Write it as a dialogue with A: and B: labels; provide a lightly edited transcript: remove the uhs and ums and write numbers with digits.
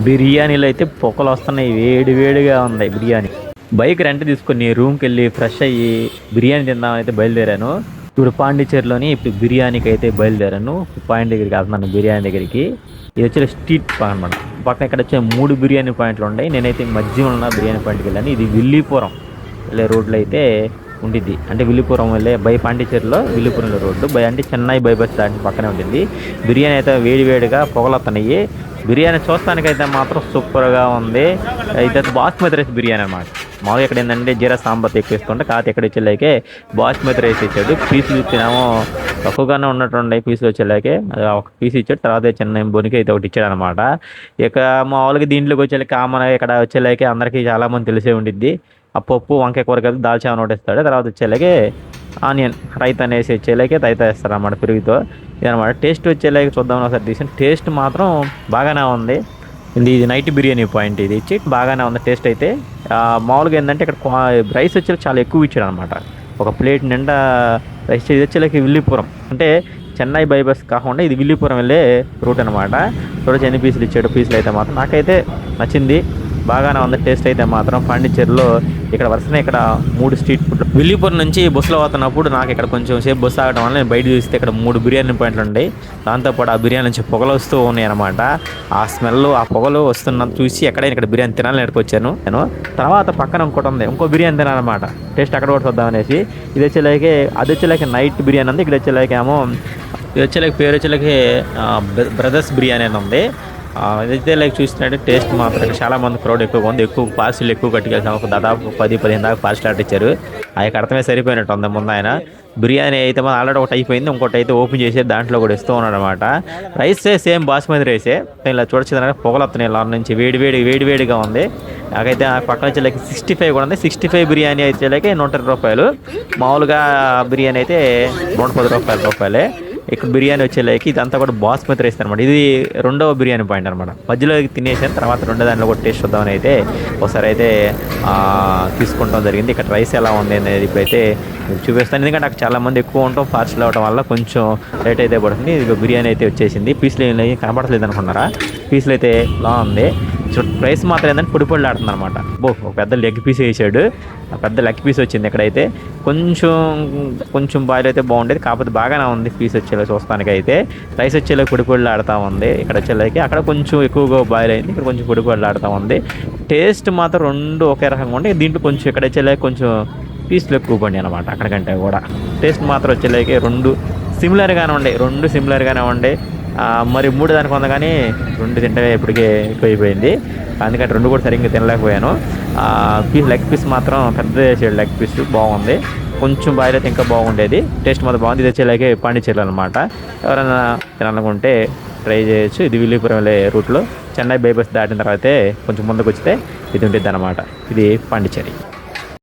A: బిర్యానీలో అయితే పొగలు వస్తున్నాయి, వేడి వేడిగా ఉంది బిర్యానీ. బైక్ రెంట్ తీసుకొని రూమ్కి వెళ్ళి ఫ్రెష్ అయ్యి బిర్యానీ తిందామని అయితే బయలుదేరాను. ఇప్పుడు పాండిచేరిలోని ఇప్పుడు బిర్యానీకి అయితే బయలుదేరాను. పాయింట్ దగ్గరికి వెళ్తున్నాను, బిర్యానీ దగ్గరికి. ఇది వచ్చి స్ట్రీట్ అనమాట. పక్కన ఇక్కడ వచ్చే 3 బిర్యానీ పాయింట్లు ఉన్నాయి. నేనైతే మధ్యలో ఉన్న బిర్యానీ పాయింట్కి వెళ్ళాను. ఇది విల్లీపురం వెళ్ళే రోడ్లో అయితే ఉండిద్ది. అంటే విల్లుపురం వెళ్ళే పాండిచేరిలో విల్లుపురంలో రోడ్డు అంటే చెన్నై బైపాస్ దాని పక్కనే ఉంటుంది. బిర్యానీ అయితే వేడి వేడిగా పొగలొస్తున్నాయి. బిర్యానీ చూస్తానికైతే మాత్రం సూపర్గా ఉంది. అయితే బాస్మతి రైస్ బిర్యానీ అనమాట. మామూలుగా ఇక్కడ ఏంటంటే జీరా సాంబార్ ఎక్కువ ఇస్తుంటే కాకపోతే ఇక్కడ వచ్చేలాకే బాస్మతి రైస్ ఇచ్చాడు. పీసులు ఇచ్చినామో తక్కువగానే ఉన్నట్టుండే పీసులు వచ్చేలాకే అది ఒక పీస్ ఇచ్చాడు. తర్వాత చిన్న బొనికి అయితే ఒకటి ఇచ్చాడు అనమాట. ఇక మామూలుగా దీంట్లోకి వచ్చేలాకి కామన్ ఇక్కడ వచ్చేలాకే అందరికీ చాలామంది తెలిసే ఉండిద్ది. ఆ పప్పు వంకాయ కూర కలిపి దాల్చామని ఒకటి ఇస్తాడు. తర్వాత వచ్చేలాగే ఆనియన్ రైతా అనేసి వచ్చేలాగే రైతా వేస్తారు అన్నమాట పెరుగుతో. ఇదనమాట టేస్ట్ వచ్చేలాగే చూద్దామని ఒకసారి తీసాను. టేస్ట్ మాత్రం బాగానే ఉంది. ఇది నైట్ బిర్యానీ పాయింట్ ఇది ఇచ్చి బాగానే ఉంది టేస్ట్ అయితే. మామూలుగా ఏంటంటే ఇక్కడ రైస్ వచ్చేలా చాలా ఎక్కువ ఇచ్చాడు అనమాట. ఒక ప్లేట్ నిండా రైస్ ఇది వచ్చేలాకి విల్లీపురం అంటే చెన్నై బైపాస్ కాకుండా ఇది విల్లీపురం వెళ్ళే రూట్ అనమాట. చూడొచ్చు ఎన్ని పీసులు ఇచ్చాడు. పీసులు అయితే మాత్రం నాకైతే నచ్చింది, బాగానే ఉంది టేస్ట్ అయితే మాత్రం. పాండిచేరిలో ఇక్కడ వరుసనే ఇక్కడ 3 స్ట్రీట్ ఫుడ్. విల్లీపురం నుంచి బస్సులో పోతున్నప్పుడు నాకు ఇక్కడ కొంచెం సేపు బస్సు ఆగడం వల్ల నేను బయట చూస్తే ఇక్కడ 3 బిర్యానీ పాయింట్లు ఉన్నాయి. దాంతోపాటు ఆ బిర్యానీ నుంచి పొగలు వస్తూ ఉన్నాయి అనమాట. ఆ స్మెల్ ఆ పొగలు వస్తున్న చూసి ఎక్కడైనా ఇక్కడ బిర్యానీ తినాలని ఎక్కడికొచ్చాను నేను. తర్వాత పక్కన ఇంకోటి ఉంది, ఇంకో బిర్యానీ తినాలన్నమాట. టేస్ట్ అక్కడ కూడా చూద్దాం అనేసి. ఇది వచ్చేలాగే అది వచ్చేలాగే నైట్ బిర్యానీ ఉంది. ఇక్కడ వచ్చేలాగే ఏమో ఇది వచ్చేలాగే పేరు వచ్చేలాగే బ్రదర్స్ బిర్యానీ అని ఉంది. ఇదైతే లైక్ చూసినట్టు టేస్ట్ మాత్రం చాలా మంది క్రౌడ్ ఎక్కువగా ఉంది. ఎక్కువ పార్సిల్ ఎక్కువ కట్టుకెళ్తాం. ఒక దాదాపు 10-15 దాకా పార్సిల్ ఆర్డర్ ఇచ్చారు. ఆ అర్థమే సరిపోయినట్టు ఉంది. ముందు ఆయన బిర్యానీ అయితే ఆల్రెడీ ఒకటి అయిపోయింది, ఇంకోటి అయితే ఓపెన్ చేసి దాంట్లో కూడా ఇస్తూ ఉన్నాడు అనమాట. రైసే సేమ్ బాస్మతి రైసే. ఇలా చూడొచ్చు పొగలు వస్తున్నాయి ఇలా నుంచి వేడి వేడిగా ఉంది. నాకైతే పక్కన వచ్చేలాకి 65 కూడా ఉంది. 65 బిర్యానీ అయితే 120 రూపాయలు. మామూలుగా బిర్యానీ అయితే 110 రూపాయలే. ఇక్కడ బిర్యానీ వచ్చేలాకి ఇదంతా కూడా బాస్మతి రైస్ అనమాట. ఇది రెండవ బిర్యానీ పాయింట్ అనమాట. మధ్యలో తినేసాను, తర్వాత రెండో దాంట్లో కూడా టేస్ట్ చూద్దామని అయితే ఒకసారి అయితే తీసుకుంటాం జరిగింది. ఇక్కడ రైస్ ఎలా ఉంది అనేది ఇప్పుడైతే చూపిస్తాను. ఎందుకంటే నాకు చాలామంది ఎక్కువ ఉంటాం, పార్సల్ అవ్వడం వల్ల కొంచెం రేట్ అయితే పడుతుంది. ఇది బిర్యానీ అయితే వచ్చేసింది. పీసులు ఏమి కనపడట్లేదు అనుకున్నారా? పీసులు అయితే లా ఉంది. ప్రైస్ మాత్రం ఏంటంటే పొడి ఆడుతుంది అనమాట. ఒక పెద్ద లెగ్ పీస్ వేసాడు. ఆ పెద్ద లెగ్ పీస్ వచ్చింది. ఇక్కడైతే కొంచెం బాయిల్ అయితే బాగుండేది, కాకపోతే బాగానే ఉంది పీస్ వచ్చేలా చూస్తానికి అయితే. రైస్ వచ్చేలా పొడి ఆడుతూ ఉంది. ఇక్కడ వచ్చేలాకి అక్కడ కొంచెం ఎక్కువగా బాయిల్ అయింది, ఇక్కడ కొంచెం పొడి ఆడుతూ ఉంది. టేస్ట్ మాత్రం రెండు ఒకే రకంగా ఉండే. దీంట్లో కొంచెం ఇక్కడ వచ్చేలాకి కొంచెం పీసులు ఎక్కువ పడి అనమాట. అక్కడికంటే కూడా టేస్ట్ మాత్రం వచ్చేలాకి రెండు సిమిలర్గానే ఉండే. మరి 3 దానికి ఉంది, కానీ 2 తింటే ఇప్పటికే ఎక్కువైపోయింది. అందుకని 2 కూడా సరిగ్గా తినలేకపోయాను. లెగ్ పీస్ మాత్రం పెద్ద చేసాడు. లెగ్ పీస్ బాగుంది. కొంచెం బాయిల్ అయితే ఇంకా బాగుండేది. టేస్ట్ మాత్రం బాగుంది. ఇది వచ్చేలాగే పాండిచేరి అనమాట. ఎవరైనా తినాలనుకుంటే ట్రై చేయొచ్చు. ఇది విల్లీపురం వెళ్ళే రూట్లో చెన్నై బైపాస్ దాటిన తర్వాతే కొంచెం ముందుకు వస్తే ఇది ఉంటుంది అనమాట. ఇది పాండిచేరి.